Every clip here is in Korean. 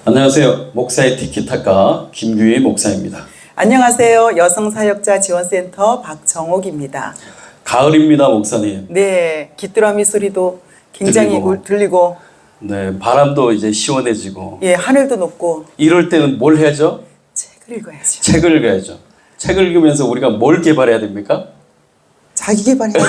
안녕하세요. 목사의 티키타카 김규희 목사입니다. 안녕하세요. 여성사역자 지원센터 박정옥입니다. 가을입니다, 목사님. 네, 귀뚜라미 소리도 굉장히 들리고 네, 바람도 이제 시원해지고. 예, 하늘도 높고. 이럴 때는 뭘 해야죠? 책을 읽어야죠. 책을 읽어야죠. 책을 읽으면서 우리가 뭘 개발해야 됩니까? 자기 개발해야죠.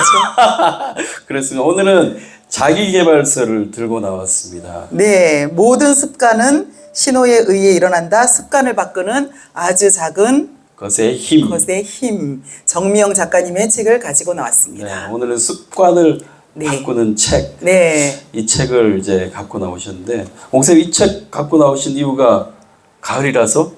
그래서 오늘은 자기개발서를 들고 나왔습니다. 네, 모든 습관은 신호에 의해 일어난다. 습관을 바꾸는 아주 작은 것의 힘. 것의 힘. 정미영 작가님의 책을 가지고 나왔습니다. 네, 오늘은 습관을 네. 바꾸는 책. 네. 이 책을 이제 갖고 나오셨는데, 목사님 이 책 갖고 나오신 이유가 가을이라서?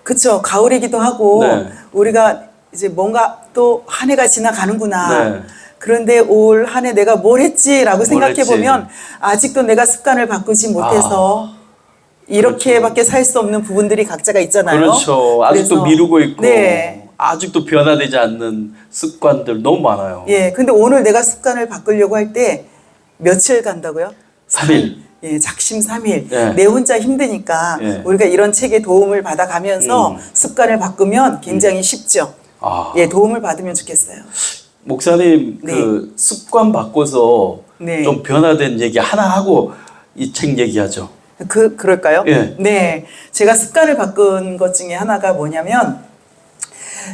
그쵸. 가을이기도 하고 네. 우리가 이제 뭔가 또 한 해가 지나가는구나. 네. 그런데 올 한 해 내가 뭘 했지라고 생각해 보면 했지? 아직도 내가 습관을 바꾸지 못해서 이렇게밖에 살 수 없는 부분들이 각자가 있잖아요. 그렇죠. 아직도 그래서, 미루고 있고, 네. 아직도 변화되지 않는 습관들 너무 많아요. 예. 근데 오늘 내가 습관을 바꾸려고 할 때 며칠 간다고요? 3일. 예, 작심삼일. 예. 내 혼자 힘드니까 예. 우리가 이런 책의 도움을 받아가면서 습관을 바꾸면 굉장히 쉽죠. 아, 예, 도움을 받으면 좋겠어요. 목사님, 네. 그 습관 바꿔서 네. 좀 변화된 얘기 하나 하고 이 책 얘기하죠. 그럴까요? 예. 네. 제가 습관을 바꾼 것 중에 하나가 뭐냐면,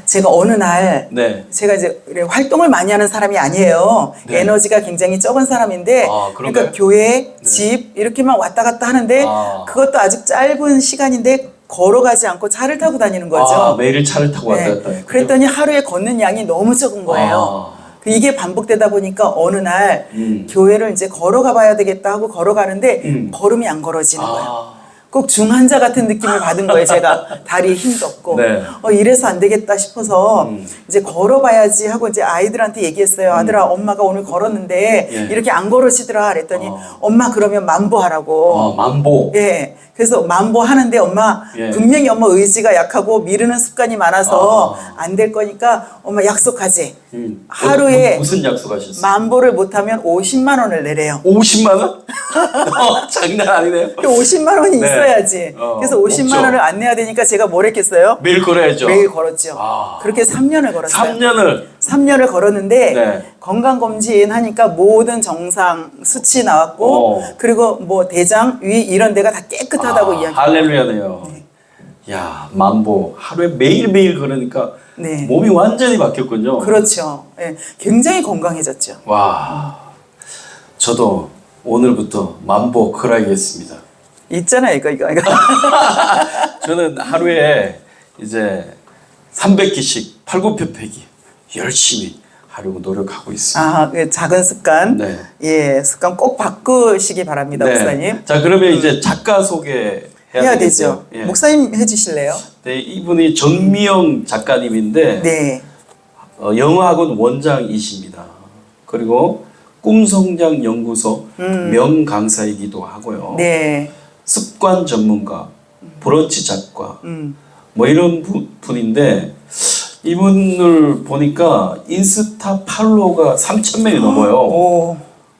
제가 어느 날, 네. 제가 이제 활동을 많이 하는 사람이 아니에요. 네. 에너지가 굉장히 적은 사람인데, 아, 그런가요? 그러니까 교회, 네. 집, 이렇게만 왔다 갔다 하는데, 아. 그것도 아주 짧은 시간인데, 걸어가지 않고 차를 타고 다니는 거죠. 아, 매일 차를 타고 왔다 갔다 해요. 그랬더니 하루에 걷는 양이 너무 적은 거예요. 이게 반복되다 보니까 어느 날 교회를 이제 걸어가 봐야 되겠다 하고 걸어가는데 걸음이 안 걸어지는 거예요. 아, 꼭 중환자 같은 느낌을 받은 거예요. 제가 다리에 힘도 없고 네. 이래서 안 되겠다 싶어서 이제 걸어봐야지 하고 이제 아이들한테 얘기했어요. 아들아, 엄마가 오늘 걸었는데 예. 이렇게 안 걸어지더라 그랬더니 엄마 그러면 만보하라고. 만보. 예. 그래서 만보 하는데 엄마 예. 분명히 엄마 의지가 약하고 미루는 습관이 많아서 안 될 거니까 엄마 약속하지. 하루에 무슨 약속하셨어요? 만보를 못하면 50만 원을 내래요. 50만 원? 장난 아니네요. 50만 원이 네. 있어야지. 그래서 50만 없죠. 원을 안 내야 되니까 제가 뭘 했겠어요? 매일 걸어야죠. 매일 걸었죠. 아. 그렇게 3년을 걸었어요. 3년을. 3년을 걸었는데 네. 건강검진 하니까 모든 정상 수치 나왔고 그리고 뭐 대장, 위 이런 데가 다 깨끗하다고 이야기. 할렐루야네요. 야, 만보. 하루에 매일매일 걸으니까 네. 몸이 완전히 바뀌었군요. 그렇죠. 예, 굉장히 건강해졌죠. 와, 저도 오늘부터 만보 걸어야겠습니다. 있잖아요, 이거. 저는 하루에 이제 300기씩 팔굽혀펴기 열심히 하려고 노력하고 있습니다. 아, 그 작은 습관. 네. 예, 습관 꼭 바꾸시기 바랍니다, 목사님. 자, 그러면 이제 작가 소개해야 해야 되겠어요. 되죠. 예. 목사님 해주실래요? 네, 이분이 정미영 작가님인데 네. 영어학원 원장이십니다. 그리고 꿈성장 연구소 명강사이기도 하고요. 네. 습관 전문가, 브런치 작가, 음. 뭐 이런 분인데 이분을 보니까 인스타 팔로워가 3,000명이 넘어요.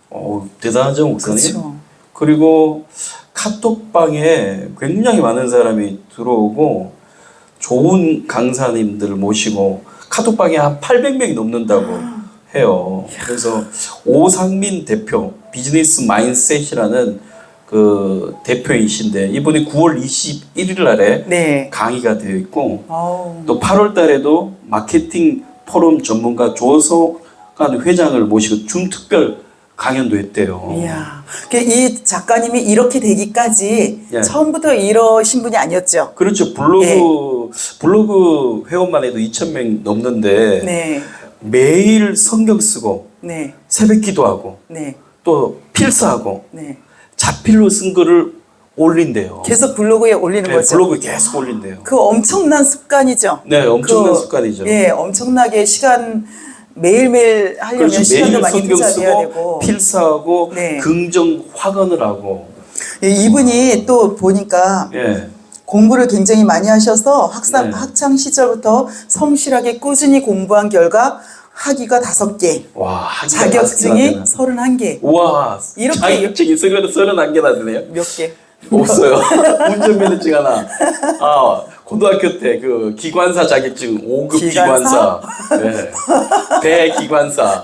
오, 대단하죠, 목사님? 그렇죠. 그리고 카톡방에 굉장히 많은 사람이 들어오고 좋은 강사님들 모시고 카톡방에 한 800명이 넘는다고 해요. 그래서 오상민 대표, 비즈니스 마인셋이라는 그 대표이신데 이분이 9월 21일 날에 네. 강의가 되어 있고 아우. 또 8월 달에도 마케팅 포럼 전문가 조성관 회장을 모시고 준특별 강연도 했대요. 이야. 이 작가님이 이렇게 되기까지 예. 처음부터 이러신 분이 아니었죠. 그렇죠. 블로그 회원만 해도 2,000명 넘는데 네. 매일 성경 쓰고 네. 새벽 기도하고 네. 또 필사하고 네. 자필로 쓴 거를 올린대요. 계속 블로그에 올리는 네, 거죠. 블로그에 계속 올린대요. 그 엄청난 습관이죠. 네, 엄청난 습관이죠. 예, 엄청나게 시간 매일매일 하려면 그렇죠. 시간도 매일 많이 성경 투자해야 쓰고 되고. 필사하고 네. 긍정 확언을 하고. 예, 이분이 또 보니까 예. 공부를 굉장히 많이 하셔서 네. 학창 시절부터 성실하게 꾸준히 공부한 결과 학위가 5개, 와, 자격증이 31개. 우와, 이렇게 자격증이 31개나 되네요. 몇 개? 없어요. 운전면허증 하나. 아, 고등학교 때 그 기관사 자격증 5급 기관사. 네. 대기관사.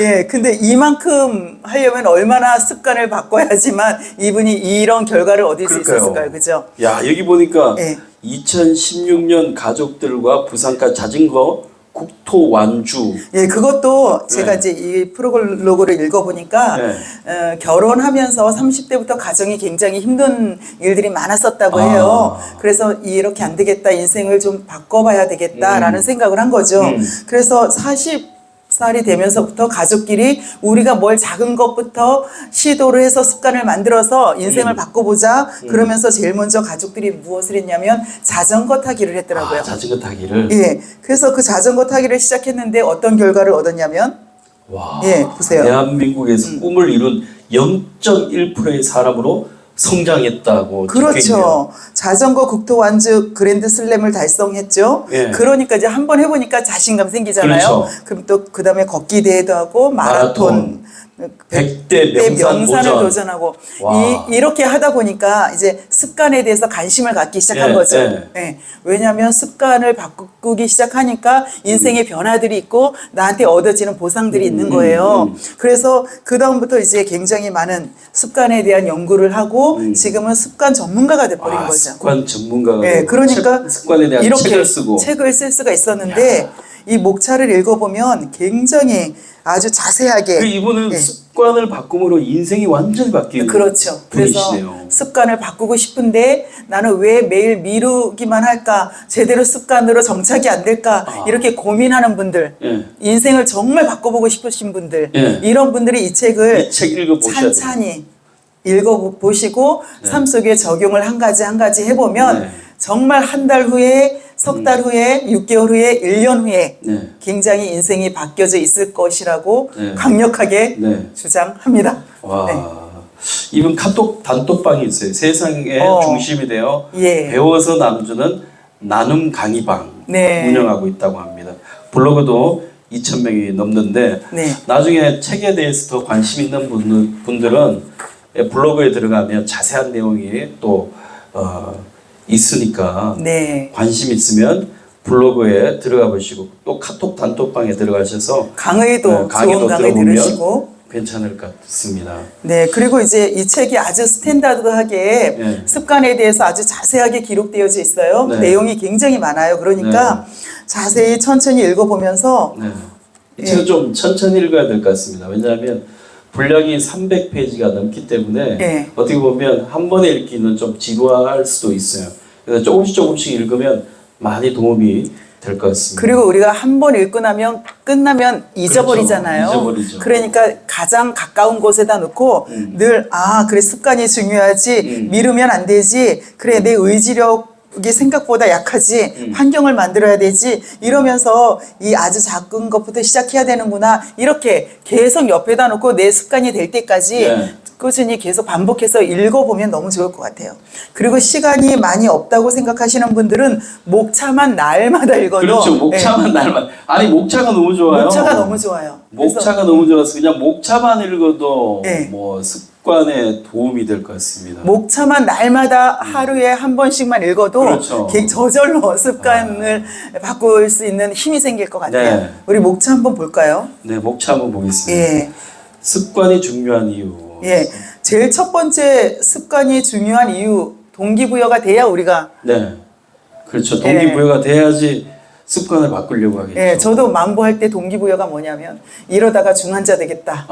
예, 근데 이만큼 하려면 얼마나 습관을 바꿔야지만 이분이 이런 결과를 얻을 수 있었을까요? 그죠? 야, 여기 보니까 예. 2016년 가족들과 부산까 자전거 국토 완주. 예, 그것도 제가 네. 이제 이 프로글로그를 읽어보니까 네. 결혼하면서 30대부터 가정이 굉장히 힘든 일들이 많았었다고 해요. 그래서 이렇게 안 되겠다, 인생을 좀 바꿔봐야 되겠다라는 생각을 한 거죠. 그래서 40살이 되면서부터 가족끼리 우리가 뭘 작은 것부터 시도를 해서 습관을 만들어서 인생을 바꿔보자. 그러면서 제일 먼저 가족들이 무엇을 했냐면 자전거 타기를 했더라고요. 아, 자전거 타기를. 예. 그래서 그 자전거 타기를 시작했는데 어떤 결과를 얻었냐면 와. 예, 보세요. 대한민국에서 꿈을 이룬 0.1%의 사람으로 성장했다고. 적혀있네요. 그렇죠. 자전거 국토 완주 그랜드 슬램을 달성했죠. 예. 그러니까 이제 한번 해보니까 자신감 생기잖아요. 그렇죠. 그럼 또 그 다음에 걷기 대회도 하고 마라톤. 100대 명산 명산을 도전. 도전하고 와. 이렇게 하다 보니까 이제 습관에 대해서 관심을 갖기 시작한 예, 거죠. 예. 예. 왜냐하면 습관을 바꾸기 시작하니까 인생의 변화들이 있고 나한테 얻어지는 보상들이 있는 거예요. 그래서 그 다음부터 이제 굉장히 많은 습관에 대한 연구를 하고 지금은 습관 전문가가 돼버린 아, 거죠. 습관 전문가가. 예, 그러니까 습관에 대한 이렇게 책을 쓰고. 책을 쓸 수가 있었는데 이 목차를 읽어보면 굉장히 아주 자세하게 이분은 예. 습관을 바꿈으로 인생이 완전히 바뀐 그렇죠. 그래서 분이시네요. 습관을 바꾸고 싶은데 나는 왜 매일 미루기만 할까? 제대로 습관으로 정착이 안 될까? 이렇게 고민하는 분들, 예. 인생을 정말 바꿔보고 싶으신 분들, 예. 이런 분들이 이 책을 이 책 읽어보셔야 돼요. 찬찬히 읽어보시고 삶 속에 적용을 한 가지 한 가지 해보면 네. 정말 한 달 후에 석 달 후에 6개월 후에 1년 후에 네. 굉장히 인생이 바뀌어져 있을 것이라고 네. 강력하게 네. 주장합니다. 와. 네. 이분 카톡 단톡방이 있어요. 세상의 중심이 되어 예. 배워서 남주는 나눔 강의방 네. 운영하고 있다고 합니다. 블로그도 2,000명이 넘는데 네. 나중에 책에 대해서 더 관심 있는 분들은 블로그에 들어가면 자세한 내용이 또 있으니까 네. 관심 있으면 블로그에 들어가 보시고 또 카톡 단톡방에 들어가셔서 강의도 좋은 강의 들어보면 들으시고 괜찮을 것 같습니다. 네, 그리고 이제 이 책이 아주 스탠다드하게 네. 습관에 대해서 아주 자세하게 기록되어져 있어요. 네. 내용이 굉장히 많아요. 그러니까 자세히 천천히 읽어보면서 네. 이 책은 좀 천천히 읽어야 될 것 같습니다. 왜냐하면 분량이 300페이지가 넘기 때문에 네. 어떻게 보면 한 번에 읽기는 좀 지루할 수도 있어요. 그래서 조금씩 읽으면 많이 도움이 될 것 같습니다. 그리고 우리가 한 번 읽고 나면 끝나면 잊어버리잖아요. 그렇죠. 잊어버리죠. 그러니까 가장 가까운 곳에다 놓고 늘 그래 습관이 중요하지 미루면 안 되지 그래 내 의지력이 생각보다 약하지 환경을 만들어야 되지 이러면서 이 아주 작은 것부터 시작해야 되는구나 이렇게 계속 옆에다 놓고 내 습관이 될 때까지 네. 꾸준히 계속 반복해서 읽어보면 너무 좋을 것 같아요. 그리고 시간이 많이 없다고 생각하시는 분들은 목차만 날마다 읽어도 그렇죠. 목차만 날만. 아니 목차가 너무 좋아요. 목차가 너무 좋아요. 목차가 너무 좋아서 그냥 목차만 읽어도 네. 뭐 습관에 도움이 될 것 같습니다. 목차만 날마다 하루에 한 번씩만 읽어도 그렇죠. 저절로 습관을 바꿀 수 있는 힘이 생길 것 같아요. 네. 우리 목차 한번 볼까요? 네, 목차 한번 보겠습니다. 예. 습관이 중요한 이유. 예. 제일 첫 번째 습관이 중요한 이유 동기부여가 돼야 우리가 네, 그렇죠. 동기부여가 돼야지 습관을 바꾸려고 하겠죠. 예, 저도 만보할 때 동기부여가 뭐냐면 이러다가 중환자 되겠다.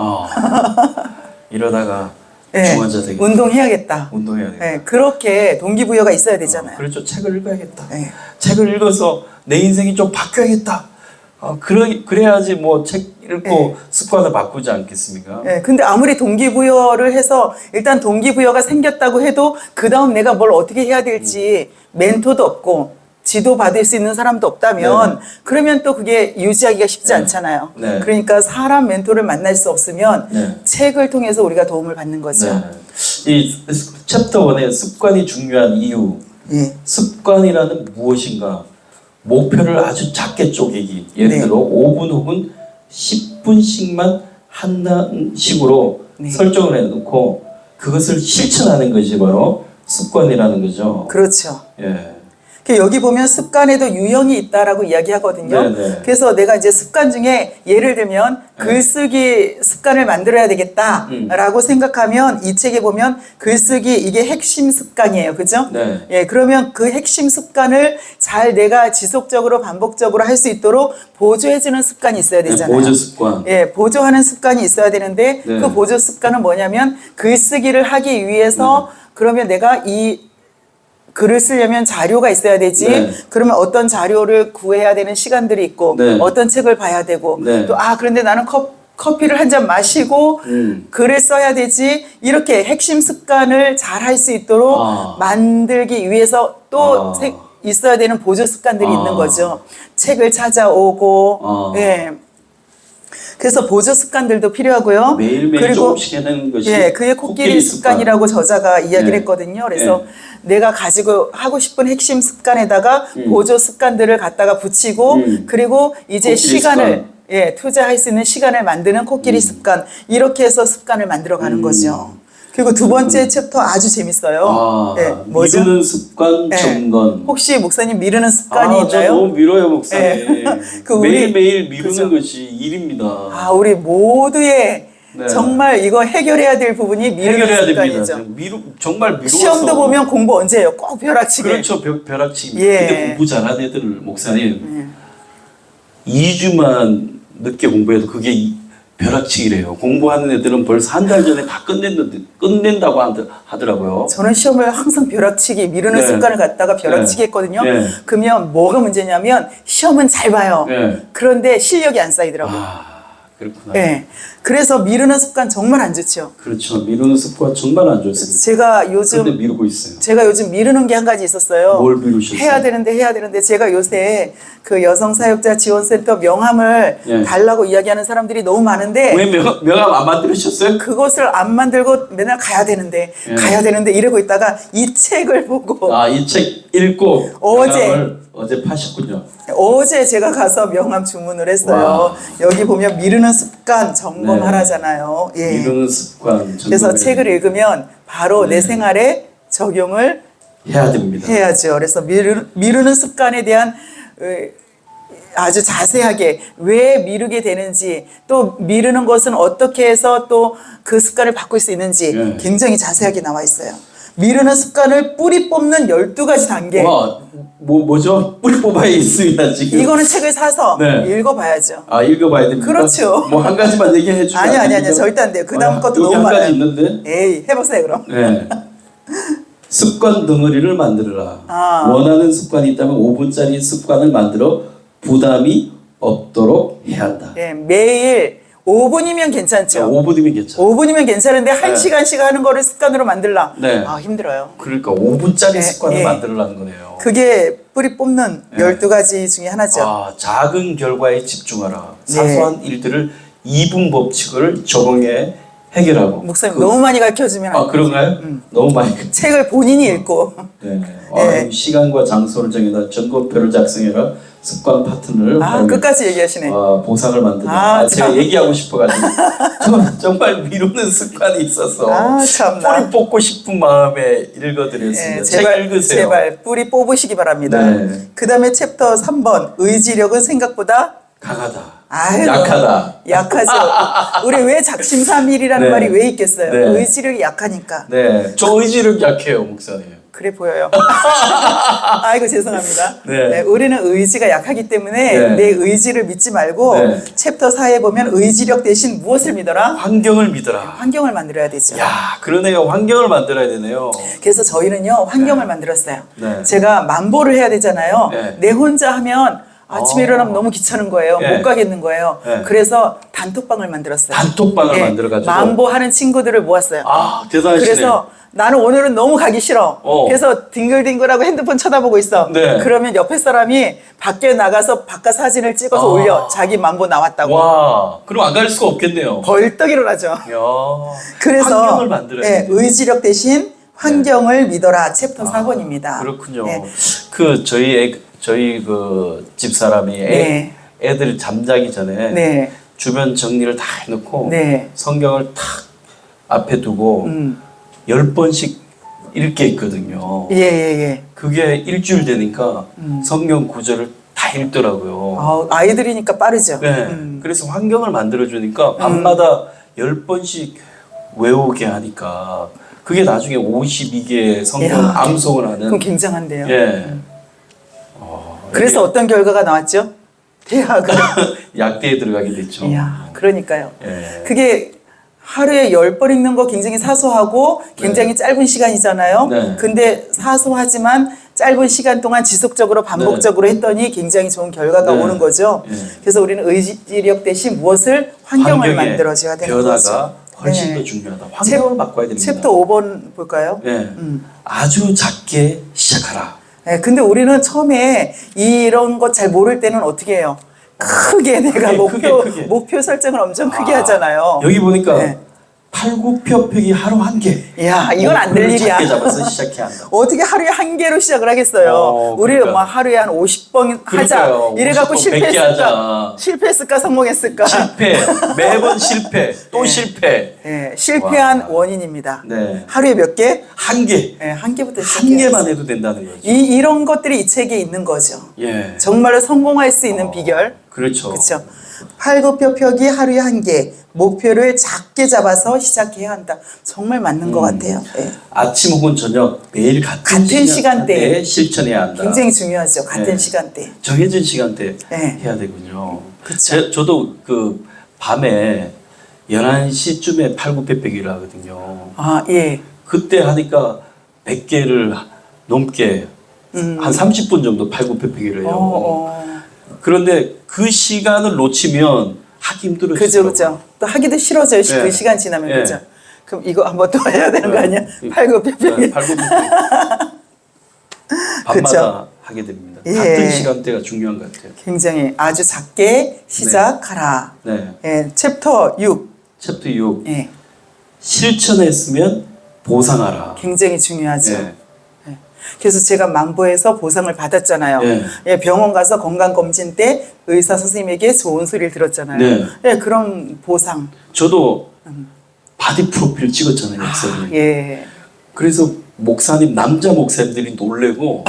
이러다가 예, 중환자 되겠다. 운동해야겠다. 운동해야 되겠다. 예, 그렇게 동기부여가 있어야 되잖아요. 그렇죠. 책을 읽어야겠다. 예. 책을 읽어서 내 인생이 좀 바뀌어야겠다. 그래야지 뭐 책 읽고 네. 습관을 바꾸지 않겠습니까? 예, 근데 아무리 동기부여를 해서 일단 동기부여가 생겼다고 해도 그 다음 내가 뭘 어떻게 해야 될지 멘토도 없고 지도 받을 수 있는 사람도 없다면 그러면 또 그게 유지하기가 쉽지 네. 않잖아요. 네. 그러니까 사람 멘토를 만날 수 없으면 네. 책을 통해서 우리가 도움을 받는 거죠. 네. 이 챕터 1의 습관이 중요한 이유. 예. 습관이라는 무엇인가? 목표를 아주 작게 쪼개기. 예를 네. 들어 5분 혹은 10분씩만 한다는 식으로 네. 설정을 해놓고 그것을 실천하는 것이 바로 습관이라는 거죠. 그렇죠. 예. 여기 보면 습관에도 유형이 있다라고 이야기하거든요. 네네. 그래서 내가 이제 습관 중에 예를 들면 글쓰기 습관을 만들어야 되겠다라고 생각하면 이 책에 보면 글쓰기 이게 핵심 습관이에요. 그죠? 네. 예, 그러면 그 핵심 습관을 잘 내가 지속적으로 반복적으로 할 수 있도록 보조해주는 습관이 있어야 되잖아요. 보조 습관. 예, 보조하는 습관이 있어야 되는데 네. 그 보조 습관은 뭐냐면 글쓰기를 하기 위해서 그러면 내가 이 글을 쓰려면 자료가 있어야 되지. 네. 그러면 어떤 자료를 구해야 되는 시간들이 있고 네. 어떤 책을 봐야 되고 네. 또 그런데 나는 커피를 한 잔 마시고 글을 써야 되지. 이렇게 핵심 습관을 잘 할 수 있도록 만들기 위해서 또 있어야 되는 보조 습관들이 있는 거죠. 책을 찾아오고 예. 그래서 보조 습관들도 필요하고요. 매일매일 조금씩 해내는 것이 예, 그게 코끼리 습관이라고 저자가 이야기를 했거든요. 그래서 내가 가지고 하고 싶은 핵심 습관에다가 보조 습관들을 갖다가 붙이고 그리고 이제 시간을 투자할 수 있는 시간을 만드는 코끼리 습관 이렇게 해서 습관을 만들어가는 거죠. 그리고 두 번째 챕터 아주 재밌어요. 네, 뭐죠? 미루는 습관 점검. 혹시 목사님 미루는 습관이 있나요? 저 너무 미뤄요, 목사님. 그 매일매일 미루는 그죠? 것이 일입니다. 우리 모두의 정말 이거 해결해야 될 부분이 미루는 해결해야 습관이죠. 됩니다. 정말 미루어서. 시험도 보면 공부 언제 해요? 꼭 벼락치기. 그렇죠, 벼락치기. 예. 근데 공부 잘하는 애들 목사님 2주만 늦게 공부해도 그게 벼락치기래요. 공부하는 애들은 벌써 한 달 전에 다 끝낸다고 하더라고요. 저는 시험을 항상 벼락치기 미루는 네. 습관을 갖다가 벼락치기 했거든요. 네. 그러면 뭐가 문제냐면 시험은 잘 봐요. 네. 그런데 실력이 안 쌓이더라고요. 그렇구나. 네. 그래서 미루는 습관 정말 안 좋죠. 그렇죠. 미루는 습관 정말 안 좋습니다. 제가 그런데 요즘 미루고 있어요. 미루는 게 한 가지 있었어요. 뭘 미루셨어요? 해야 되는데 제가 요새 그 여성사역자 지원센터 명함을 달라고 이야기하는 사람들이 너무 많은데 왜 명함 안 만들으셨어요? 그것을 안 만들고 맨날 가야 되는데 이러고 있다가 이 책을 보고 이 책 읽고 어제 파셨군요. 어제 제가 가서 명함 주문을 했어요. 와. 여기 보면 미루는 습관 점검하라잖아요. 예. 미루는 습관 그래서 책을 읽으면 바로 내 생활에 적용을 해야 됩니다. 해야죠. 그래서 미루는 습관에 대한 아주 자세하게 왜 미루게 되는지 또 미루는 것은 어떻게 해서 또 그 습관을 바꿀 수 있는지 굉장히 자세하게 나와 있어요. 미루는 습관을 뿌리 뽑는 12가지 단계. 와, 뭐죠? 뿌리 뽑아야 있습니다, 지금. 이거는 책을 사서 읽어봐야죠. 읽어봐야 됩니다. 그렇죠. 뭐 한 가지만 얘기해 주시면 아니, 절대 안 돼요. 그 다음 것도 여기 너무 한 가지 많아요. 있는데. 에이, 해보세요, 그럼. 네. 습관 덩어리를 만들어라. 원하는 습관이 있다면 5분짜리 습관을 만들어 부담이 없도록 해야 한다. 네, 매일 5분이면 괜찮죠. 5분이면 괜찮아요. 5분이면 괜찮은데 1시간씩 하는 거를 습관으로 만들라. 힘들어요. 그러니까 5분짜리 습관을 만들라는 거네요. 그게 뿌리 뽑는 12가지 중에 하나죠. 작은 결과에 집중하라. 사소한 일들을 2분 법칙을 적용해 해결하고. 목사님 너무 많이 가르쳐주면 안 돼요. 그런가요? 너무 많이. 책을 본인이 읽고. 시간과 장소를 정해라. 점검표를 작성해라. 습관 파트너를 끝까지 얘기하시네. 보상을 만든다. 제가 얘기하고 싶어가지고 정말 미루는 습관이 있어서 뿌리 뽑고 싶은 마음에 읽어드렸습니다. 책 읽으세요. 제발 뿌리 뽑으시기 바랍니다. 그 다음에 챕터 3번 의지력은 생각보다 강하다. 약하죠. 우리 왜 작심삼일이라는 말이 왜 있겠어요? 의지력이 약하니까. 저 의지력 약해요, 목사님. 그래 보여요. 아이고 죄송합니다. 우리는 의지가 약하기 때문에 내 의지를 믿지 말고 챕터 4에 보면 의지력 대신 무엇을 믿어라? 환경을 믿어라. 환경을 만들어야 되죠. 그러네요. 환경을 만들어야 되네요. 그래서 저희는요 환경을 만들었어요. 제가 만보를 해야 되잖아요. 내 혼자 하면 아침에 일어나면 너무 귀찮은 거예요. 못 가겠는 거예요. 그래서 단톡방을 만들었어요. 단톡방을 만들어가지고 만보하는 친구들을 모았어요. 대단하시네. 그래서 나는 오늘은 너무 가기 싫어. 그래서 딩글딩글하고 핸드폰 쳐다보고 있어. 그러면 옆에 사람이 밖에 나가서 바깥 사진을 찍어서 올려. 자기 만보 나왔다고. 그럼 안 갈 수가 없겠네요. 벌떡 일어나죠. 그래서 환경을 만들어야 의지력 대신 환경을 믿어라. 챕터 4번입니다. 그렇군요. 저희 그 집사람이 애들이 잠자기 전에 주변 정리를 다 해놓고 성경을 탁 앞에 두고 10번씩 읽게 있거든요. 예, 예, 예. 그게 일주일 되니까 성경 구절을 다 읽더라고요. 아이들이니까 빠르죠. 네. 그래서 환경을 만들어주니까 밤마다 10번씩 외우게 하니까 그게 나중에 52개의 성경 이야, 암송을 하는. 그럼 굉장한데요. 예. 그래서 어떤 결과가 나왔죠? 대학을. 약대에 들어가게 됐죠. 이야, 그러니까요. 예. 그게 하루에 10번 읽는 거 굉장히 사소하고 굉장히 짧은 시간이잖아요. 네. 근데 사소하지만 짧은 시간 동안 지속적으로 반복적으로 했더니 굉장히 좋은 결과가 네. 오는 거죠. 네. 그래서 우리는 의지력 대신 무엇을 환경을 만들어줘야 되는 변화가 거죠. 훨씬 네. 더 중요하다. 환경을 바꿔야 됩니다. 챕터 5번 볼까요? 예. 아주 작게 시작하라. 네, 근데 우리는 처음에 이런 것 잘 모를 때는 어떻게 해요? 크게 내가 크게. 목표 설정을 엄청 크게 하잖아요. 여기 보니까 네. 팔굽혀펴기 하루 한 개. 이야, 이건 안 될 일이야. 작게 잡아서 시작해야 한다. 어떻게 하루에 한 개로 시작을 하겠어요? 우리 그러니까. 뭐 하루에 한 50번 하자. 그러니까요. 이래갖고 50번 100개 하자. 실패했을까 성공했을까? 실패. 매번 실패. 또 네. 실패. 네, 실패한 와. 원인입니다. 네. 하루에 몇 개? 한 개. 네, 한 개부터 한 시작해요. 개만 해도 된다는 거죠. 이런 것들이 이 책에 있는 거죠. 예. 정말로 성공할 수 있는 비결. 그렇죠. 그렇죠. 팔굽혀펴기 하루에 한 개. 목표를 작게 잡아서 시작해야 한다. 정말 맞는 것 같아요. 네. 아침 혹은 저녁 매일 같은 시간대에 실천해야 한다. 굉장히 중요하죠. 같은 네. 시간대. 정해진 시간대 네. 해야 되군요. 그쵸. 저도 그 밤에 11시쯤에 팔굽혀펴기를 하거든요. 아, 예. 그때 하니까 100개를 넘게 한 30분 정도 팔굽혀펴기를 해요. 그런데 그 시간을 놓치면 하기 힘들어요. 그죠. 또 하기도 싫어져요. 네. 그 시간 지나면. 네. 그죠. 그럼 이거 한번 또 해야 되는 거 아니야? 팔굽혀펴기. 팔굽혀펴기. 밤마다 그쵸. 하게 됩니다. 예. 같은 시간대가 중요한 것 같아요. 굉장히 아주 작게 시작하라. 네. 예, 챕터 6. 챕터 6. 예, 실천했으면 보상하라. 굉장히 중요하죠. 예. 그래서 제가 만보에서 보상을 받았잖아요. 네. 예, 병원 가서 건강검진 때 의사 선생님에게 좋은 소리를 들었잖아요. 네. 예, 그런 보상. 저도 바디 프로필 찍었잖아요, 목사님. 예. 그래서 목사님, 남자 목사님들이 놀래고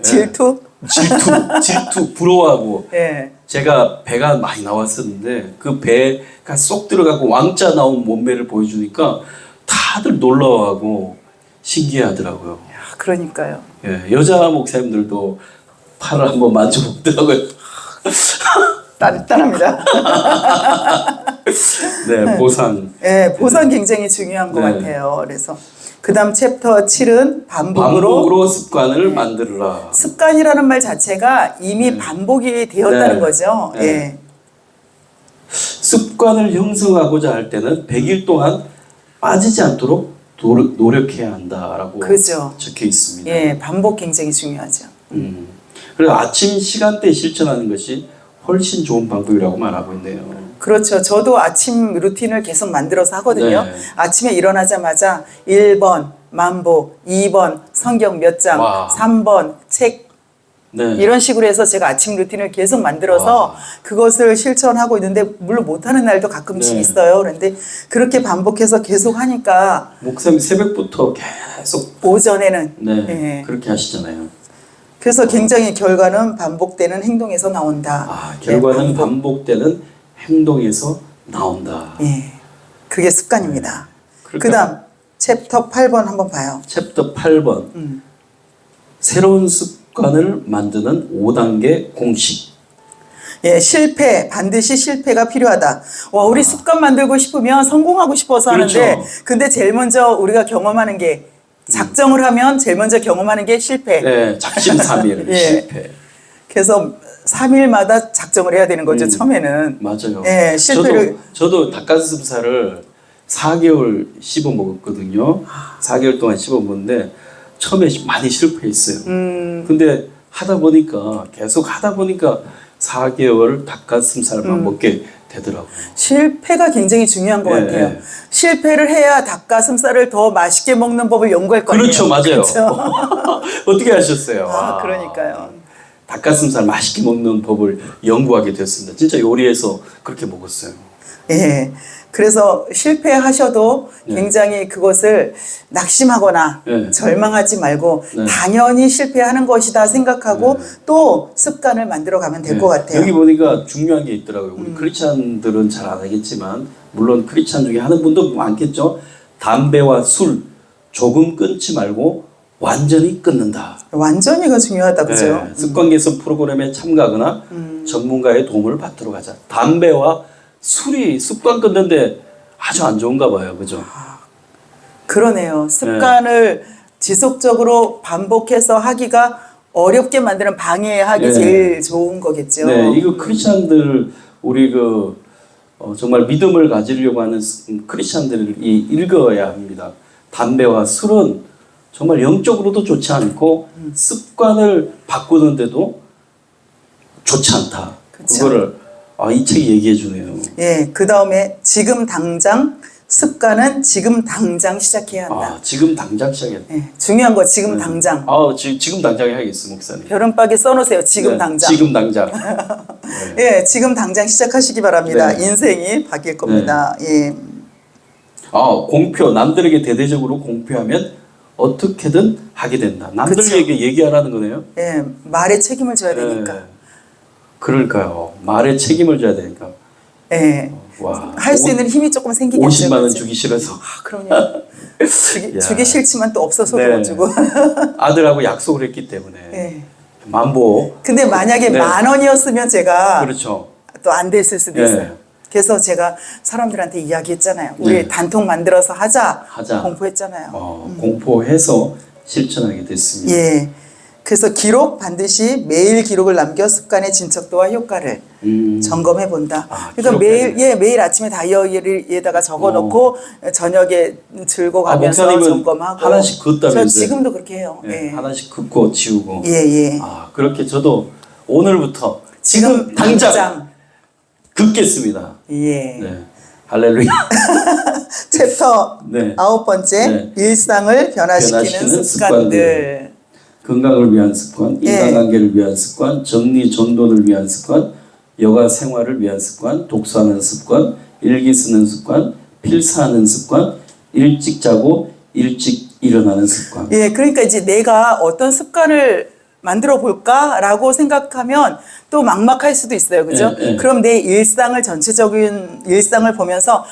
질투? 질투, 부러워하고 예. 제가 배가 많이 나왔었는데 그 배가 쏙 들어가고 왕자 나온 몸매를 보여주니까 다들 놀라워하고 신기해하더라고요. 야, 그러니까요. 예, 여자 목사님들도 팔을 한번 만져보더라고요. 따뜻합니다. 네, 보상. 예, 보상 굉장히 중요한 것 네. 같아요. 그래서 그다음 챕터 7은 반복으로 습관을 만들어라. 습관이라는 말 자체가 이미 반복이 되었다는 네. 거죠. 네. 예. 습관을 형성하고자 할 때는 100일 동안 빠지지 않도록 노력해야 한다라고 그죠. 적혀 있습니다. 예, 반복 굉장히 중요하죠. 그래서 아침 시간대에 실천하는 것이 훨씬 좋은 방법이라고 말하고 있네요. 그렇죠. 저도 아침 루틴을 계속 만들어서 하거든요. 네. 아침에 일어나자마자 1번 만보, 2번 성경 몇 장, 와. 3번 책 네. 이런 식으로 해서 제가 아침 루틴을 계속 만들어서 와. 그것을 실천하고 있는데 물론 못하는 날도 가끔씩 네. 있어요. 그런데 그렇게 반복해서 계속 하니까 목사님 새벽부터 계속 오전에는 네, 예. 그렇게 하시잖아요. 그래서 굉장히 결과는 반복되는 행동에서 나온다. 아, 결과는 예, 반복. 반복되는 행동에서 나온다. 예, 그게 습관입니다. 그러니까 그다음 챕터 8번 한번 봐요. 챕터 8번 새로운 습관을 만드는 5단계 공식. 예, 실패 반드시 실패가 필요하다. 와, 우리 습관 만들고 싶으면 성공하고 싶어서 그렇죠. 하는데, 근데 제일 먼저 우리가 경험하는 게 작정을 하면 제일 먼저 경험하는 게 실패. 네, 작심삼일 예. 실패. 그래서 3일마다 작정을 해야 되는 거죠. 처음에는. 맞아요. 예, 실패를 저도 닭가슴살을 4개월 씹어 먹었거든요. 4개월 동안 씹어 먹는데 처음에 많이 실패했어요. 근데 계속 하다 보니까 4개월 닭가슴살만 먹게 되더라고요. 실패가 굉장히 중요한 것 예, 같아요. 예. 실패를 해야 닭가슴살을 더 맛있게 먹는 법을 연구할 거 아니에요. 그렇죠, 맞아요. 그렇죠? 어떻게 하셨어요? 아, 와. 그러니까요. 닭가슴살 맛있게 먹는 법을 연구하게 됐습니다. 진짜 요리해서 그렇게 먹었어요. 예. 그래서 실패하셔도 굉장히 그것을 낙심하거나 절망하지 말고 당연히 실패하는 것이다 생각하고 또 습관을 만들어 가면 될 것 같아요. 여기 보니까 중요한 게 있더라고요. 우리 크리스찬들은 잘 안 하겠지만 물론 크리스찬 중에 하는 분도 많겠죠. 담배와 술 조금 끊지 말고 완전히 끊는다. 완전히가 중요하다, 그죠? 습관 개선 프로그램에 참가하거나 전문가의 도움을 받도록 하자. 담배와 술이 습관 끊는데 아주 안 좋은가 봐요, 그죠? 그러네요. 습관을 지속적으로 반복해서 하기가 어렵게 만드는 방해하기 제일 좋은 거겠죠. 네, 이거 크리스찬들 우리 정말 믿음을 가지려고 하는 크리스찬들이 읽어야 합니다. 담배와 술은 정말 영적으로도 좋지 않고 습관을 바꾸는데도 좋지 않다. 그쵸. 그거를 이 책이 얘기해 주네요. 예, 그 다음에 지금 당장 습관은 지금 당장 시작해야 한다. 지금 당장 시작해야 한다. 예, 중요한 거 지금 당장. 지금 당장 해야겠어, 목사님. 벼른박에 써놓으세요. 지금 당장. 지금 당장. 예, 지금 당장 시작하시기 바랍니다. 인생이 바뀔 겁니다. 예. 공표, 남들에게 대대적으로 공표하면 어떻게든 하게 된다. 남들에게 얘기하라는 거네요. 예, 말에 책임을 져야 되니까. 그럴까요? 말에 책임을 져야 되니까. 예. 할 수 있는 힘이 조금 생기겠죠. 50만 원 주기 싫어서. 그럼요. 주기 싫지만 또 없어서 못 주고. 아들하고 약속을 했기 때문에. 예. 만보. 근데 만약에 10,000원이었으면 제가 그렇죠. 또 안 됐을 수도 있어요. 그래서 제가 사람들한테 이야기했잖아요. 우리 단톡 만들어서 하자. 공포했잖아요. 공포해서 실천하게 됐습니다. 예. 그래서 기록 반드시 매일 기록을 남겨 습관의 진척도와 효과를 점검해 본다. 그러니까 매일 아침에 다이어리에다가 적어놓고 저녁에 들고 가면서 점검하고. 하나씩 긋다면서요? 저 지금도 그렇게 해요. 하나씩 긋고 지우고. 예. 그렇게 저도 오늘부터 지금 당장 긋겠습니다. 예. 네. 할렐루야. 챕터 9번째 일상을 변화시키는 습관들. 건강을 위한 습관, 인간관계를 위한 습관, 정리정돈을 위한 습관, 여가 생활을 위한 습관, 독서하는 습관, 일기 쓰는 습관, 필사하는 습관, 일찍 자고 일찍 일어나는 습관. 예, 그러니까 이제 내가 어떤 습관을 만들어 볼까라고 생각하면 또 막막할 수도 있어요. 그죠? 그럼 내 일상을 전체적인 일상을 보면서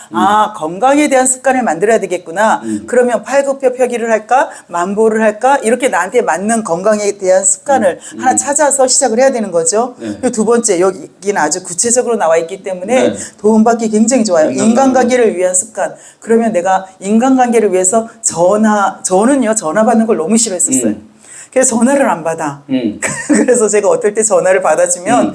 건강에 대한 습관을 만들어야 되겠구나. 그러면 팔굽혀펴기를 할까? 만보를 할까? 이렇게 나한테 맞는 건강에 대한 습관을 하나 찾아서 시작을 해야 되는 거죠. 그리고 두 번째, 여기는 아주 구체적으로 나와 있기 때문에 도움받기 굉장히 좋아요. 인간관계를 위한 습관. 그러면 내가 인간관계를 위해서 저는요, 전화 받는 걸 너무 싫어했었어요. 그래서 전화를 안 받아. 그래서 제가 어떨 때 전화를 받아주면,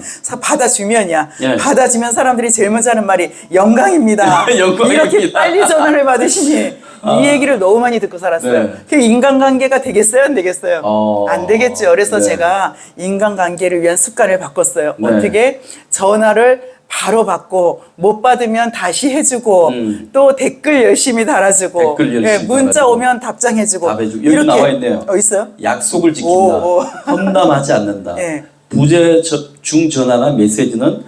받아주면 사람들이 제일 먼저 하는 말이 영광입니다. 이렇게 빨리 전화를 받으시니 이 얘기를 너무 많이 듣고 살았어요. 그 인간관계가 되겠어요? 안 되겠어요? 안 되겠죠. 그래서 제가 인간관계를 위한 습관을 바꿨어요. 어떻게? 전화를 바로 받고 못 받으면 다시 해주고 또 댓글 열심히 달아주고 문자 오면 답장해주고 여기 나와 있네요. 있어요? 약속을 지킨다. 험담하지 않는다. 부재 중 전화나 메시지는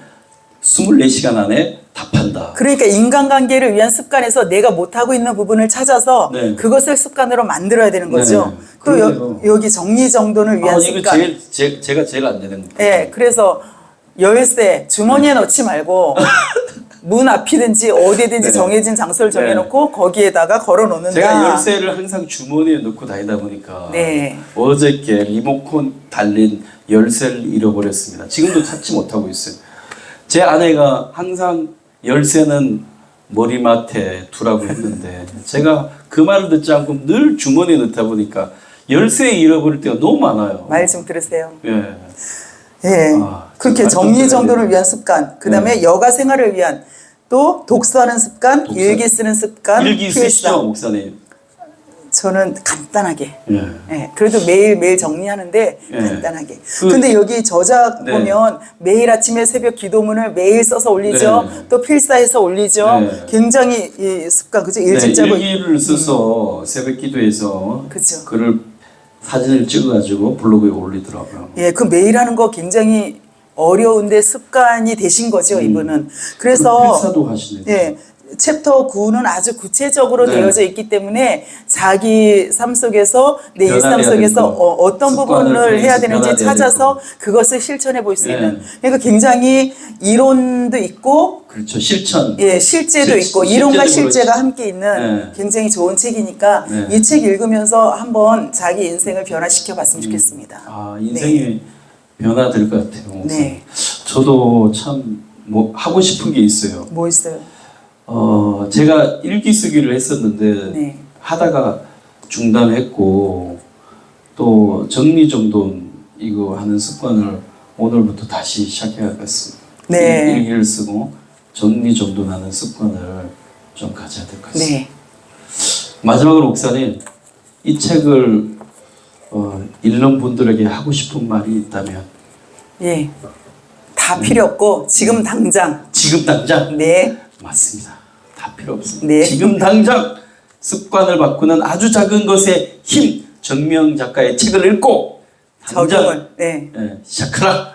24시간 안에 답한다. 그러니까 인간관계를 위한 습관에서 내가 못하고 있는 부분을 찾아서 그것을 습관으로 만들어야 되는 거죠. 또 여기 정리정돈을 위한 습관. 이거 제가 제일 안 되는 거예요. 네, 그래서 열쇠 주머니에 넣지 말고 문 앞이든지 어디든지 정해진 장소를 정해놓고 거기에다가 걸어놓는다. 제가 열쇠를 항상 주머니에 넣고 다니다 보니까 어저께 리모컨 달린 열쇠를 잃어버렸습니다. 지금도 찾지 못하고 있어요. 제 아내가 항상 열쇠는 머리맡에 두라고 했는데 제가 그 말을 듣지 않고 늘 주머니에 넣다 보니까 열쇠 잃어버릴 때가 너무 많아요. 말 좀 들으세요. 예. 그렇게 정리정돈을 위한 습관, 그 다음에 여가 생활을 위한 또 독서하는 습관, 일기 쓰는 습관. 일기 쓰시죠, 목사님? 저는 간단하게. 그래도 매일 정리하는데 간단하게. 근데 여기 저작 보면 매일 아침에 새벽 기도문을 매일 써서 올리죠. 또 필사해서 올리죠. 굉장히 이 습관, 그죠? 일찍 자고. 일기를 써서 새벽 기도해서 그죠. 글을 사진을 찍어가지고 블로그에 올리더라고요. 그 매일 하는 거 굉장히 어려운데 습관이 되신 거죠, 이분은. 그래서 필사도 하시네요. 챕터 9는 아주 구체적으로 네. 되어져 있기 때문에 자기 삶 속에서 내 일상 변화해야 속에서 되는 거. 어떤 습관을 부분을 해야 통해서 되는지 변화돼야 찾아서 되는 그것을 실천해 볼 수 네. 있는 그러니까 굉장히 이론도 있고 그렇죠. 실천. 예, 실제도 있고 실제적으로 이론과 실제가 함께 있는 네. 굉장히 좋은 책이니까 네. 이 책 읽으면서 한번 자기 인생을 변화시켜 봤으면 좋겠습니다. 아, 인생이 변화될 것 같아요. 목사님. 네. 저도 참 뭐 하고 싶은 게 있어요. 뭐 있어요? 제가 일기 쓰기를 했었는데 네. 하다가 중단했고 또 정리정돈 이거 하는 습관을 오늘부터 다시 시작해야겠습니다. 네. 일기를 쓰고 정리정돈하는 습관을 좀 가져야 될 것 같습니다. 네. 마지막으로 목사님 이 책을 읽는 분들에게 하고 싶은 말이 있다면 예. 다 필요 없고 지금 당장 지금 당장 네. 맞습니다. 다 필요 없습니다. 네. 지금 당장 습관을 바꾸는 아주 작은 것의 힘 정명 작가의 책을 읽고 당장 적용을 네. 시작하라.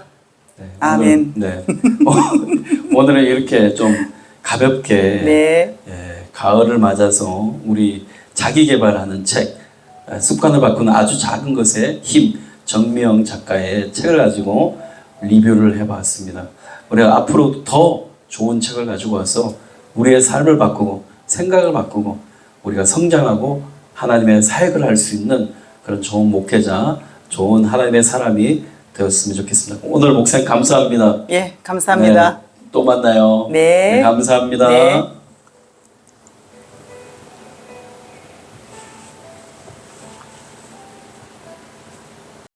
네, 아멘. 오늘, 네. 오늘은 이렇게 좀 가볍게 네. 가을을 맞아서 우리 자기 개발하는 책 습관을 바꾸는 아주 작은 것의 힘 정명 작가의 책을 가지고 리뷰를 해봤습니다. 우리가 앞으로 더 좋은 책을 가지고 와서 우리의 삶을 바꾸고 생각을 바꾸고 우리가 성장하고 하나님의 사역을 할 수 있는 그런 좋은 목회자, 좋은 하나님의 사람이 되었으면 좋겠습니다. 오늘 목사님 감사합니다. 예, 감사합니다. 네, 또 만나요. 네. 감사합니다. 네.